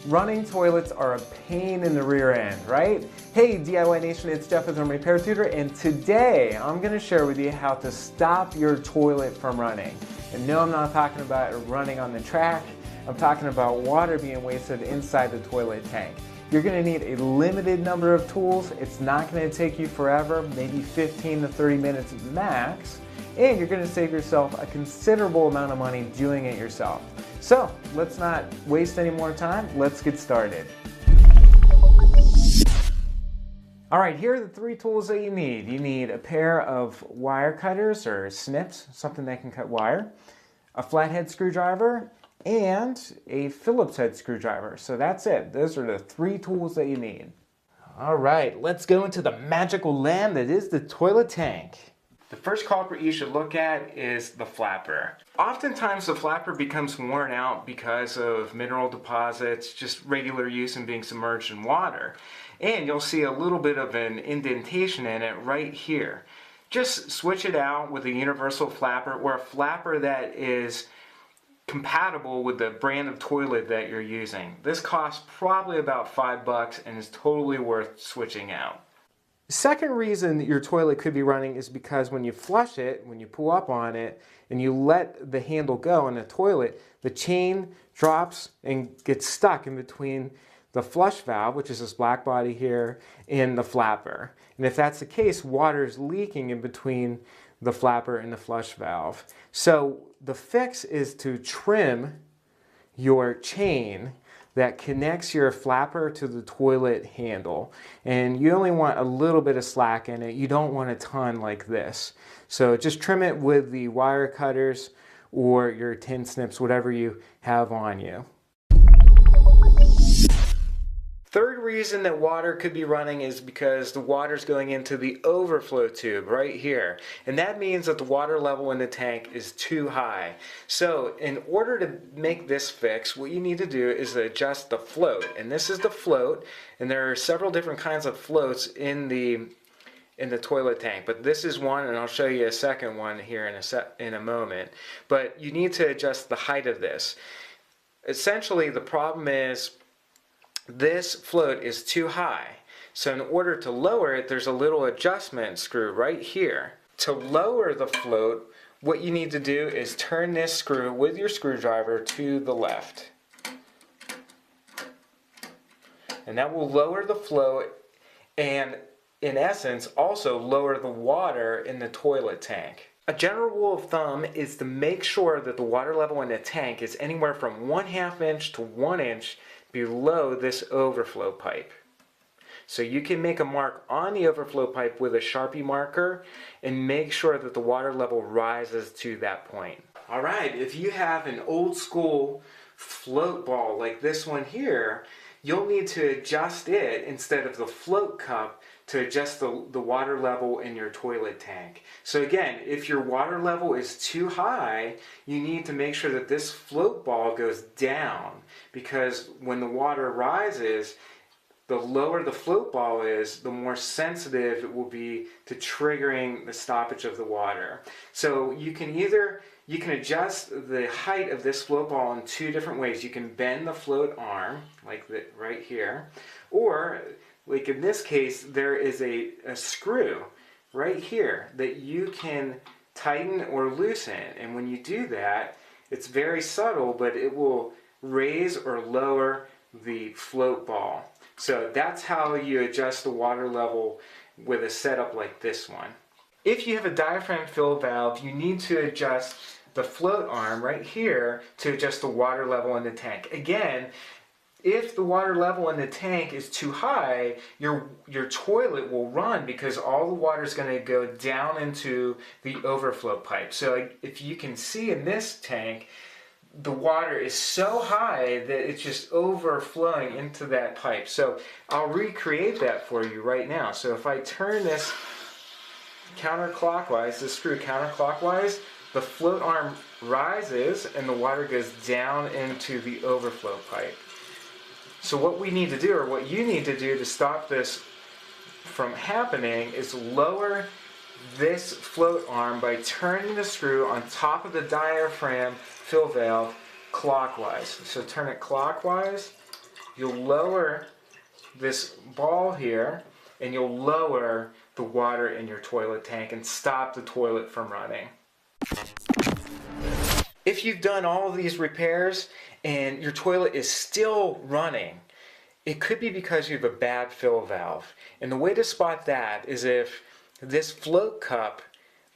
Running toilets are a pain in the rear end, right? Hey DIY Nation, it's Jeff with Home Repair Tutor, and today I'm going to share with you how to stop your toilet from running. And no, I'm not talking about running on the track. I'm talking about water being wasted inside the toilet tank. You're going to need a limited number of tools. It's not going to take you forever, maybe 15 to 30 minutes max, and you're going to save yourself a considerable amount of money doing it yourself. So let's not waste any more time. Let's get started. All right, here are the three tools that you need. You need a pair of wire cutters or snips, something that can cut wire, a flathead screwdriver, and a Phillips head screwdriver. So that's it. Those are the three tools that you need. All right, let's go into the magical land that is the toilet tank. The first culprit you should look at is the flapper. Oftentimes the flapper becomes worn out because of mineral deposits, just regular use and being submerged in water. And you'll see a little bit of an indentation in it right here. Just switch it out with a universal flapper or a flapper that is compatible with the brand of toilet that you're using. This costs probably about $5 and is totally worth switching out. The second reason that your toilet could be running is because when you flush it, when you pull up on it, and you let the handle go in the toilet, the chain drops and gets stuck in between the flush valve, which is this black body here, and the flapper. And if that's the case, water is leaking in between the flapper and the flush valve. So the fix is to trim your chain that connects your flapper to the toilet handle. And you only want a little bit of slack in it. You don't want a ton like this. So just trim it with the wire cutters or your tin snips, whatever you have on you. Third reason that water could be running is because the water's going into the overflow tube right here. And that means that the water level in the tank is too high. So in order to make this fix, what you need to do is adjust the float. And this is the float, and there are several different kinds of floats in the toilet tank, but this is one, and I'll show you a second one here in a moment. But you need to adjust the height of this. Essentially, the problem is this float is too high. So in order to lower it, there's a little adjustment screw right here. To lower the float, what you need to do is turn this screw with your screwdriver to the left. And that will lower the float and, in essence, also lower the water in the toilet tank. A general rule of thumb is to make sure that the water level in the tank is anywhere from 1/2 inch to 1 inch below this overflow pipe. So you can make a mark on the overflow pipe with a Sharpie marker and make sure that the water level rises to that point. Alright, if you have an old school float ball like this one here, you'll need to adjust it instead of the float cup to adjust the water level in your toilet tank. So again, if your water level is too high, you need to make sure that this float ball goes down, because when the water rises, the lower the float ball is, the more sensitive it will be to triggering the stoppage of the water. So you can adjust the height of this float ball in two different ways. You can bend the float arm, like that right here, or like in this case, there is a screw right here that you can tighten or loosen. And when you do that, it's very subtle, but it will raise or lower the float ball. So that's how you adjust the water level with a setup like this one. If you have a diaphragm fill valve, you need to adjust the float arm right here to adjust the water level in the tank. Again, if the water level in the tank is too high, your toilet will run because all the water is going to go down into the overflow pipe. So if you can see in this tank, the water is so high that it's just overflowing into that pipe. So I'll recreate that for you right now. So if I turn this counterclockwise, the screw counterclockwise, the float arm rises and the water goes down into the overflow pipe. So what we need to do, or what you need to do to stop this from happening, is lower this float arm by turning the screw on top of the diaphragm fill valve clockwise. So turn it clockwise you'll lower this ball here, and you'll lower the water in your toilet tank and stop the toilet from running. If you've done all of these repairs and your toilet is still running, it could be because you have a bad fill valve. And the way to spot that is if this float cup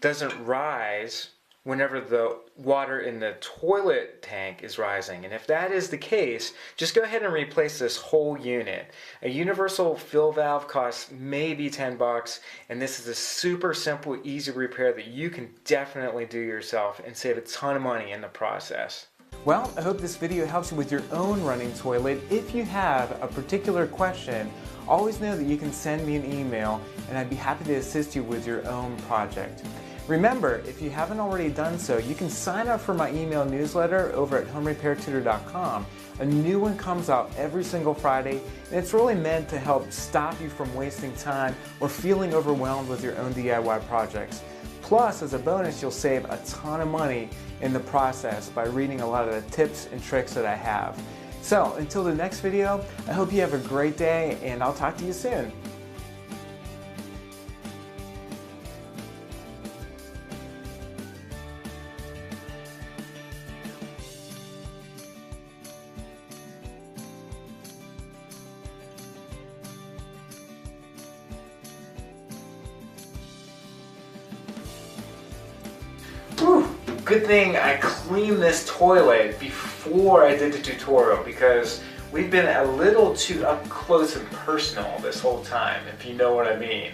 doesn't rise whenever the water in the toilet tank is rising. And if that is the case, just go ahead and replace this whole unit. A universal fill valve costs maybe 10 bucks, and this is a super simple, easy repair that you can definitely do yourself and save a ton of money in the process. Well, I hope this video helps you with your own running toilet. If you have a particular question, always know that you can send me an email and I'd be happy to assist you with your own project. Remember, if you haven't already done so, you can sign up for my email newsletter over at homerepairtutor.com. A new one comes out every single Friday, and it's really meant to help stop you from wasting time or feeling overwhelmed with your own DIY projects. Plus, as a bonus, you'll save a ton of money in the process by reading a lot of the tips and tricks that I have. So, until the next video, I hope you have a great day, and I'll talk to you soon. Whew. Good thing I cleaned this toilet before I did the tutorial, because we've been a little too up close and personal this whole time, if you know what I mean.